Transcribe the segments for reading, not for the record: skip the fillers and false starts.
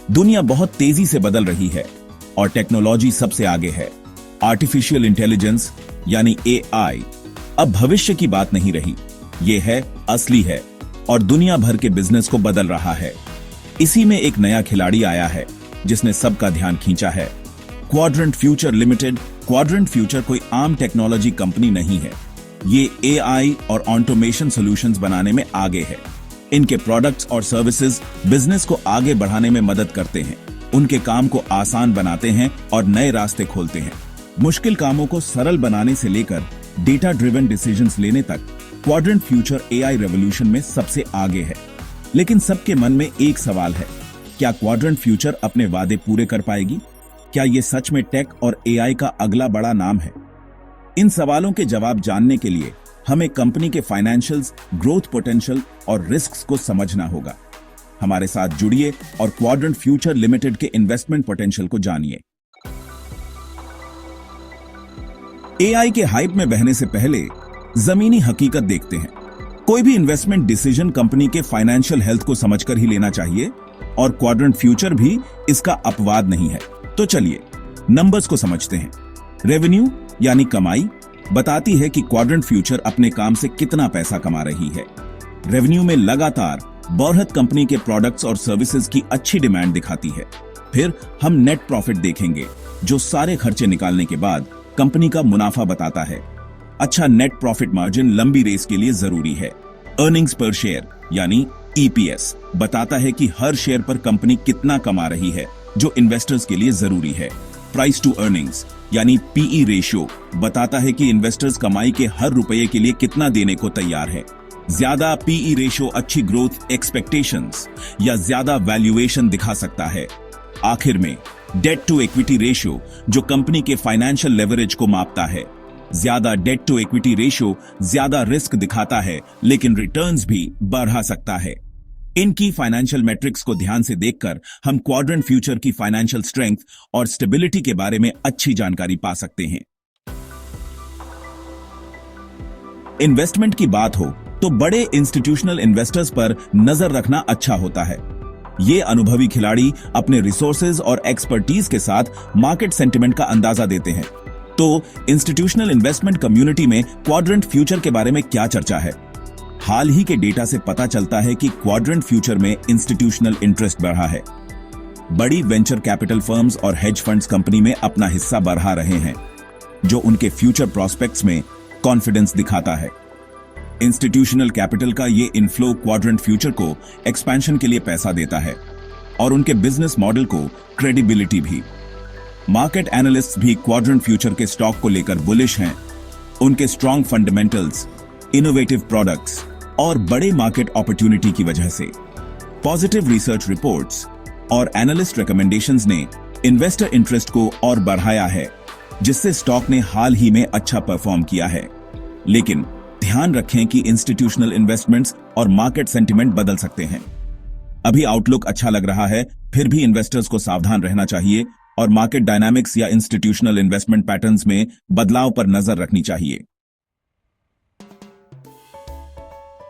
दुनिया बहुत तेजी से बदल रही है और टेक्नोलॉजी सबसे आगे है। आर्टिफिशियल इंटेलिजेंस यानी एआई अब भविष्य की बात नहीं रही, ये है असली है और दुनिया भर के बिजनेस को बदल रहा है। इसी में एक नया खिलाड़ी आया है जिसने सबका ध्यान खींचा है, quadrant future limited. Quadrant future कोई आम टेक्नोलॉजी कंपनी नहीं है, ये एआई और ऑटोमेशन सॉल्यूशंस बनाने में आगे है। इनके प्रोडक्ट्स और सर्विसेज बिजनेस को आगे बढ़ाने में मदद करते हैं, उनके काम को आसान बनाते हैं और नए रास्ते खोलते हैं। मुश्किल कामों को सरल बनाने से लेकर डेटा ड्रिवन डिसीजंस लेने तक क्वाड्रेंट फ्यूचर एआई रेवोल्यूशन में सबसे आगे है। लेकिन सबके मन में एक सवाल है, क्या क्वाड्रेंट फ्यूचर अपने वादे पूरे कर पाएगी? क्या ये सच में टेक और एआई का अगला बड़ा नाम है? इन सवालों के जवाब जानने के लिए हमें कंपनी के फाइनेंशियल्स, ग्रोथ पोटेंशियल और रिस्क्स को समझना होगा। हमारे साथ जुड़िए और क्वाड्रेंट फ्यूचर लिमिटेड के इन्वेस्टमेंट पोटेंशियल को जानिए। एआई के हाइप में बहने से पहले जमीनी हकीकत देखते हैं। कोई भी इन्वेस्टमेंट डिसीजन कंपनी के फाइनेंशियल हेल्थ को समझकर ही लेना चाहिए और क्वाड्रेंट फ्यूचर भी इसका अपवाद नहीं है। तो चलिए नंबर्स को समझते हैं। रेवेन्यू यानी कमाई बताती है कि क्वाड्रेंट फ्यूचर अपने काम से कितना पैसा कमा रही है। रेवेन्यू में लगातार बरहत कंपनी के प्रोडक्ट्स और सर्विसेज की अच्छी डिमांड दिखाती है। फिर हम नेट प्रॉफिट देखेंगे, जो सारे खर्चे निकालने के बाद कंपनी का मुनाफा बताता है। अच्छा नेट प्रॉफिट मार्जिन लंबी रेस के लिए जरूरी है। अर्निंग्स पर शेयर यानी ईपीएस बताता है कि हर शेयर पर कंपनी कितना कमा रही है, जो इन्वेस्टर्स के लिए जरूरी है। प्राइस टू अर्निंग्स यानी पीई रेशियो बताता है कि इन्वेस्टर्स कमाई के हर रुपये के लिए कितना देने को तैयार है। ज्यादा पीई रेशियो अच्छी ग्रोथ एक्सपेक्टेशंस या ज्यादा वैल्यूएशन दिखा सकता है। आखिर में डेट टू इक्विटी रेशियो, जो कंपनी के फाइनेंशियल लेवरेज को मापता है। ज्यादा डेट टू इक्विटी रेशियो ज्यादा रिस्क दिखाता है, लेकिन रिटर्न्स भी बढ़ा सकता है। इनकी फाइनेंशियल मैट्रिक्स को ध्यान से देखकर हम क्वाड्रेंट फ्यूचर की फाइनेंशियल स्ट्रेंथ और स्टेबिलिटी के बारे में अच्छी जानकारी पा सकते हैं। इन्वेस्टमेंट की बात हो तो बड़े इंस्टीट्यूशनल इन्वेस्टर्स पर नजर रखना अच्छा होता है। ये अनुभवी खिलाड़ी अपने रिसोर्सेज और एक्सपर्टीज के साथ मार्केट सेंटिमेंट का अंदाजा देते हैं। तो इंस्टीट्यूशनल इन्वेस्टमेंट कम्युनिटी में क्वाड्रेंट फ्यूचर के बारे में क्या चर्चा है? हाल ही के डेटा से पता चलता है कि क्वाड्रेंट फ्यूचर में इंस्टीट्यूशनल इंटरेस्ट बढ़ा है। बड़ी वेंचर कैपिटल फर्म्स और हेज फंड्स कंपनी में अपना हिस्सा बढ़ा रहे हैं, जो उनके फ्यूचर प्रोस्पेक्ट्स में कॉन्फिडेंस दिखाता है। इंस्टीट्यूशनल कैपिटल का ये इनफ्लो क्वाड्रेंट फ्यूचर को एक्सपेंशन के लिए पैसा देता है और उनके बिजनेस मॉडल को क्रेडिबिलिटी भी। मार्केट एनालिस्ट भी क्वाड्रेंट फ्यूचर के स्टॉक को लेकर बुलिश हैं। उनके स्ट्रॉन्ग फंडामेंटल्स, इनोवेटिव प्रोडक्ट्स और बड़े मार्केट अपॉर्चुनिटी की वजह से। पॉजिटिव रिसर्च रिपोर्ट्स और एनालिस्ट रिकमेंडेशंस ने इन्वेस्टर इंटरेस्ट को और बढ़ाया है, जिससे स्टॉक ने हाल ही में अच्छा परफॉर्म किया है। लेकिन ध्यान रखें कि इंस्टीट्यूशनल इन्वेस्टमेंट्स और मार्केट सेंटिमेंट बदल सकते हैं। अभी आउटलुक अच्छा लग रहा है, फिर भी इन्वेस्टर्स को सावधान रहना चाहिए और मार्केट डायनामिक्स या इंस्टीट्यूशनल इन्वेस्टमेंट पैटर्न्स में बदलाव पर नजर रखनी चाहिए।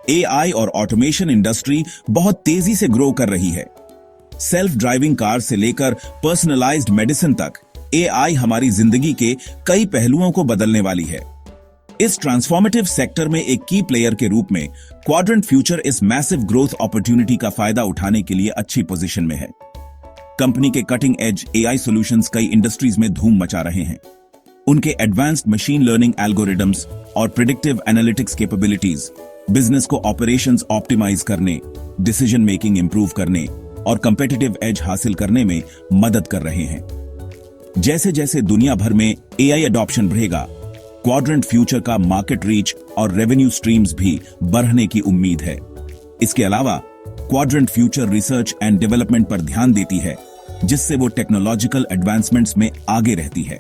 एआई और ऑटोमेशन इंडस्ट्री बहुत तेजी से ग्रो कर रही है। सेल्फ ड्राइविंग कार से लेकर पर्सनलाइज्ड मेडिसिन तक एआई हमारी जिंदगी के कई पहलुओं को बदलने वाली है। इस ट्रांसफॉर्मेटिव सेक्टर में एक की प्लेयर के रूप में क्वाड्रेंट फ्यूचर इस मैसिव ग्रोथ अपॉर्चुनिटी का फायदा उठाने के लिए अच्छी पोजीशन में है। कंपनी के कटिंग एज एआई सॉल्यूशंस कई इंडस्ट्रीज में धूम मचा रहे हैं। उनके एडवांस्ड मशीन लर्निंग एल्गोरिदम्स और प्रिडिक्टिव एनालिटिक्स कैपेबिलिटीज बिजनेस को ऑपरेशंस ऑप्टिमाइज करने, डिसीजन मेकिंग इंप्रूव करने और कंपेटिटिव एज हासिल करने में मदद कर रहे हैं। जैसे जैसे दुनिया भर में एआई अडॉप्शन बढ़ेगा, क्वाड्रेंट फ्यूचर का मार्केट रीच और रेवेन्यू स्ट्रीम्स भी बढ़ने की उम्मीद है। इसके अलावा quadrant future research and development पर ध्यान देती है, जिससे वो टेक्नोलॉजिकल एडवांसमेंट्स में आगे रहती है।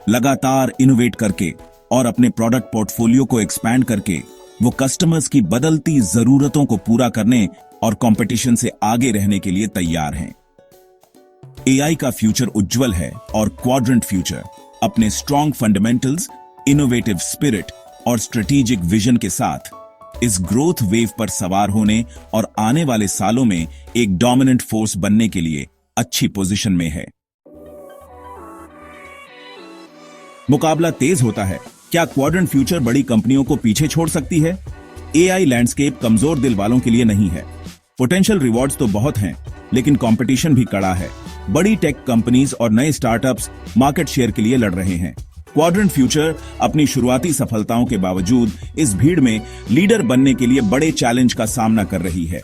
लगातार इनोवेट करके और अपने प्रोडक्ट पोर्टफोलियो को एक्सपैंड करके वो कस्टमर्स की बदलती जरूरतों को पूरा करने और कंपटीशन से आगे रहने के लिए तैयार हैं। एआई का फ्यूचर उज्जवल है और क्वाड्रेंट फ्यूचर अपने स्ट्रॉन्ग फंडामेंटल्स, इनोवेटिव स्पिरिट और स्ट्रेटेजिक विजन के साथ इस ग्रोथ वेव पर सवार होने और आने वाले सालों में एक डोमिनेंट फोर्स बनने के लिए अच्छी पोजीशन में है। मुकाबला तेज होता है। क्या क्वाड्रेंट फ्यूचर बड़ी कंपनियों को पीछे छोड़ सकती है? एआई लैंडस्केप कमजोर दिल वालों के लिए नहीं है। पोटेंशियल रिवॉर्ड्स तो बहुत हैं, लेकिन कंपटीशन भी कड़ा है। बड़ी टेक कंपनीज और नए स्टार्टअप्स मार्केट शेयर के लिए लड़ रहे हैं। क्वाड्रेंट फ्यूचर अपनी शुरुआती सफलताओं के बावजूद इस भीड़ में लीडर बनने के लिए बड़े चैलेंज का सामना कर रही है।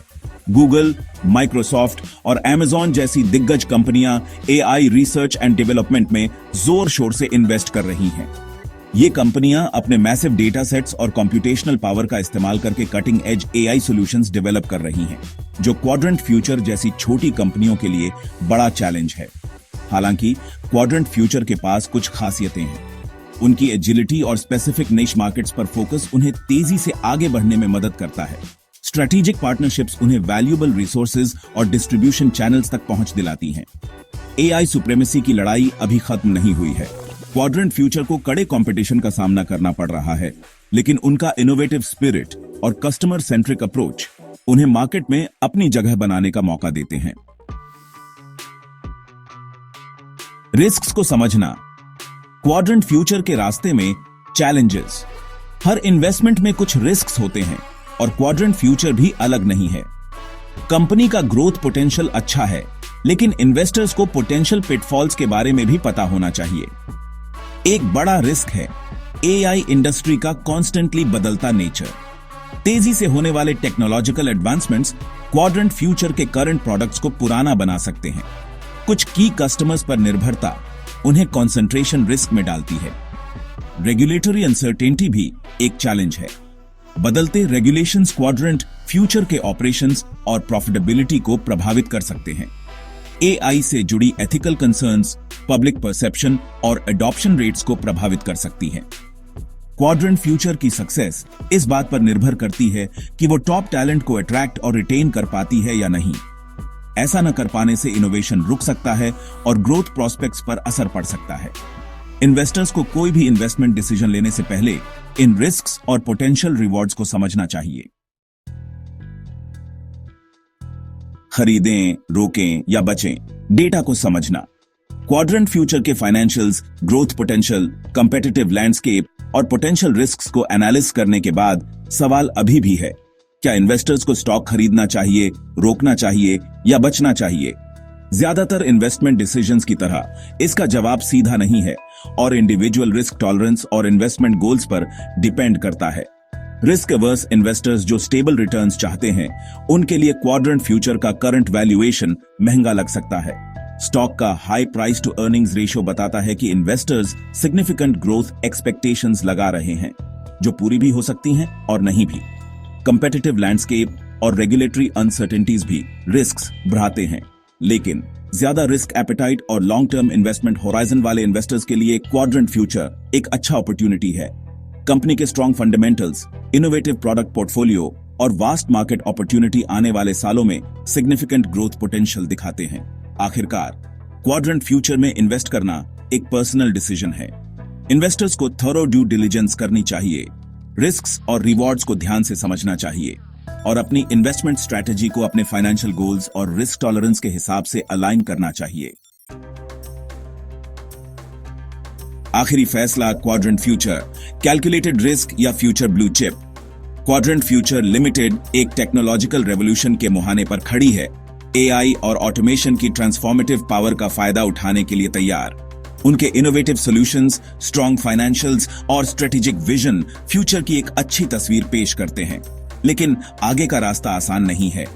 गूगल, माइक्रोसॉफ्ट और अमेज़न जैसी दिग्गज कंपनियां एआई रिसर्च एंड डेवलपमेंट में जोर शोर से इन्वेस्ट कर रही हैं। ये कंपनियां अपने मैसिव डेटा सेट्स और कंप्यूटेशनल पावर का इस्तेमाल करके cutting edge AI solutions develop कर रही हैं, जो क्वाड्रेंट फ्यूचर जैसी छोटी कंपनियों के लिए बड़ा चैलेंज है। हालांकि क्वाड्रेंट फ्यूचर के पास कुछ खासियतें हैं। उनकी एजिलिटी और स्पेसिफिक निश मार्केट्स पर फोकस उन्हें तेजी से आगे बढ़ने में मदद करता है। स्ट्रेटेजिक पार्टनरशिप्स उन्हें वैल्यूएबल रिसोर्सेज और डिस्ट्रीब्यूशन चैनल्स तक पहुंच दिलाती हैं। एआई सुप्रीमेसी की लड़ाई अभी खत्म नहीं हुई है। क्वाड्रेंट फ्यूचर को कड़े कंपटीशन का सामना करना पड़ रहा है, लेकिन उनका इनोवेटिव स्पिरिट और कस्टमर सेंट्रिक अप्रोच उन्हें मार्केट में अपनी जगह बनाने का मौका देते हैं। रिस्क्स को समझना। क्वाड्रेंट फ्यूचर के रास्ते में चैलेंजेस। हर इन्वेस्टमेंट में कुछ रिस्क्स होते हैं और क्वाड्रेंट फ्यूचर भी अलग नहीं है। कंपनी का ग्रोथ पोटेंशियल अच्छा है, लेकिन इन्वेस्टर्स को पोटेंशियल पिटफॉल्स के बारे में भी पता होना चाहिए। एक बड़ा रिस्क है एआई इंडस्ट्री का कॉन्स्टेंटली बदलता नेचर। तेजी से होने वाले टेक्नोलॉजिकल एडवांसमेंट्स क्वाड्रेंट फ्यूचर के करंट प्रोडक्ट्स को पुराना बना सकते हैं। कुछ की कस्टमर्स पर निर्भरता उन्हें कंसंट्रेशन रिस्क में डालती है। रेगुलेटरी अनसर्टेनिटी भी एक चैलेंज है। बदलते रेगुलेशंस क्वाड्रेंट फ्यूचर के ऑपरेशंस और प्रॉफिटेबिलिटी को प्रभावित कर सकते हैं। एआई से जुड़ी एथिकल कंसर्न्स पब्लिक परसेप्शन और एडॉप्शन रेट्स को प्रभावित कर सकती हैं। क्वाड्रेंट फ्यूचर की सक्सेस इस बात पर निर्भर करती है कि वो टॉप टैलेंट को अट्रैक्ट और रिटेन कर पाती है या नहीं। ऐसा न कर पाने से इनोवेशन रुक सकता है और ग्रोथ प्रोस्पेक्ट्स पर असर पड़ सकता है। इन्वेस्टर्स को कोई भी इन्वेस्टमेंट डिसीजन लेने से पहले इन रिस्क्स और पोटेंशियल रिवॉर्ड्स को समझना चाहिए। खरीदें, रोकें या बचें, डेटा को समझना। क्वाड्रेंट फ्यूचर के financials, growth potential, competitive landscape और पोटेंशियल रिस्क्स को एनालिसिस करने के बाद सवाल अभी भी है, क्या इन्वेस्टर्स को स्टॉक खरीदना चाहिए, रोकना चाहिए या बचना चाहिए? ज्यादातर इन्वेस्टमेंट डिसीजंस की तरह इसका जवाब सीधा नहीं है और इंडिविजुअल रिस्क टॉलरेंस और इन्वेस्टमेंट गोल्स पर डिपेंड करता है। रिस्क अवर्स इन्वेस्टर्स जो स्टेबल रिटर्न्स चाहते हैं, उनके लिए क्वाड्रेंट फ्यूचर का करंट वैल्यूएशन महंगा लग सकता है। स्टॉक का high price to earnings ratio बताता है कि इन्वेस्टर्स सिग्निफिकेंट ग्रोथ एक्सपेक्टेशंस लगा रहे हैं, जो पूरी भी हो सकती हैं और नहीं भी। कंपेटिटिव लैंडस्केप और रेगुलेटरी अनसर्टेनिटीज भी रिस्क्स बढ़ाते हैं, लेकिन ज्यादा रिस्क एपेटाइट और लॉन्ग टर्म इन्वेस्टमेंट होराइजन वाले इन्वेस्टर्स के लिए क्वाड्रेंट फ्यूचर एक अच्छा अपॉर्चुनिटी है। कंपनी के strong fundamentals, innovative product portfolio और वास्ट मार्केट अपॉर्चुनिटी आने वाले सालों में सिग्निफिकेंट ग्रोथ पोटेंशियल दिखाते हैं। आखिरकार क्वाड्रेंट फ्यूचर में इन्वेस्ट करना एक पर्सनल डिसीजन है। इन्वेस्टर्स को थॉरो ड्यू डिलिजेंस करनी चाहिए, रिस्क्स और रिवॉर्ड्स को ध्यान से समझना चाहिए और अपनी इन्वेस्टमेंट स्ट्रैटेजी को अपने फाइनेंशियल गोल्स और रिस्क टॉलरेंस के हिसाब से अलाइन करना चाहिए। आखिरी फैसला क्वाड्रेंट फ्यूचर, कैलकुलेटेड रिस्क या future blue chip. Quadrant future limited एक टेक्नोलॉजिकल रेवोल्यूशन के मुहाने पर खड़ी है। एआई और ऑटोमेशन की ट्रांसफॉर्मेटिव पावर का फायदा उठाने के लिए तैयार। उनके इनोवेटिव सॉल्यूशंस, स्ट्रॉन्ग फाइनेंशियल्स और स्ट्रेटेजिक विजन फ्यूचर की एक अच्छी तस्वीर पेश करते हैं, लेकिन आगे का रास्ता आसान नहीं है।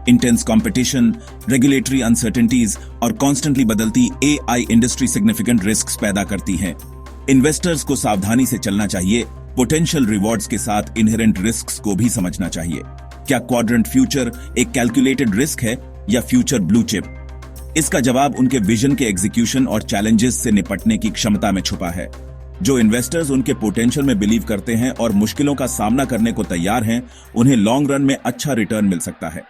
इंटेंस कंपटीशन, रेगुलेटरी अनसर्टेनिटीज और कॉन्स्टेंटली बदलती एआई इंडस्ट्री सिग्निफिकेंट रिस्क्स पैदा करती हैं। इन्वेस्टर्स को सावधानी से चलना चाहिए, पोटेंशियल रिवॉर्ड्स के साथ इनहेरेंट रिस्क्स को भी समझना चाहिए। क्या क्वाड्रेंट फ्यूचर एक कैलकुलेटेड रिस्क है या फ्यूचर ब्लू चिप? इसका जवाब उनके विजन के एग्जीक्यूशन और चैलेंजेस से निपटने की क्षमता में छुपा है। जो इन्वेस्टर्स उनके पोटेंशियल में बिलीव करते हैं और मुश्किलों का सामना करने को तैयार हैं, उन्हें लॉन्ग रन में अच्छा रिटर्न मिल सकता है।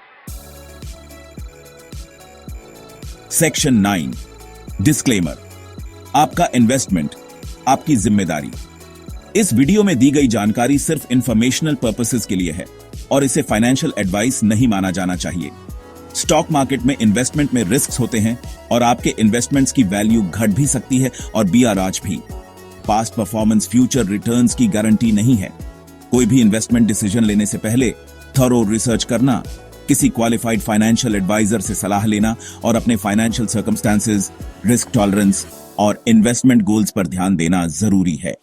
Section 9, disclaimer. आपका इन्वेस्टमेंट आपकी जिम्मेदारी। इस वीडियो में दी गई जानकारी सिर्फ इंफॉर्मेशनल पर्पसेस के लिए है और इसे फाइनेंशियल एडवाइस नहीं माना जाना चाहिए। स्टॉक मार्केट में इन्वेस्टमेंट में रिस्क होते हैं और आपके इन्वेस्टमेंट्स की वैल्यू घट भी सकती है और बीआरआर भी। पास्ट परफॉर्मेंस फ्यूचर रिटर्न्स की गारंटी नहीं है। कोई भी इन्वेस्टमेंट डिसीजन लेने से पहले थॉरो रिसर्च करना, किसी क्वालिफाइड फाइनेंशियल एडवाइजर से सलाह लेना और अपने फाइनेंशियल सर्कमस्टेंसेस, रिस्क टॉलरेंस और इन्वेस्टमेंट गोल्स पर ध्यान देना जरूरी है।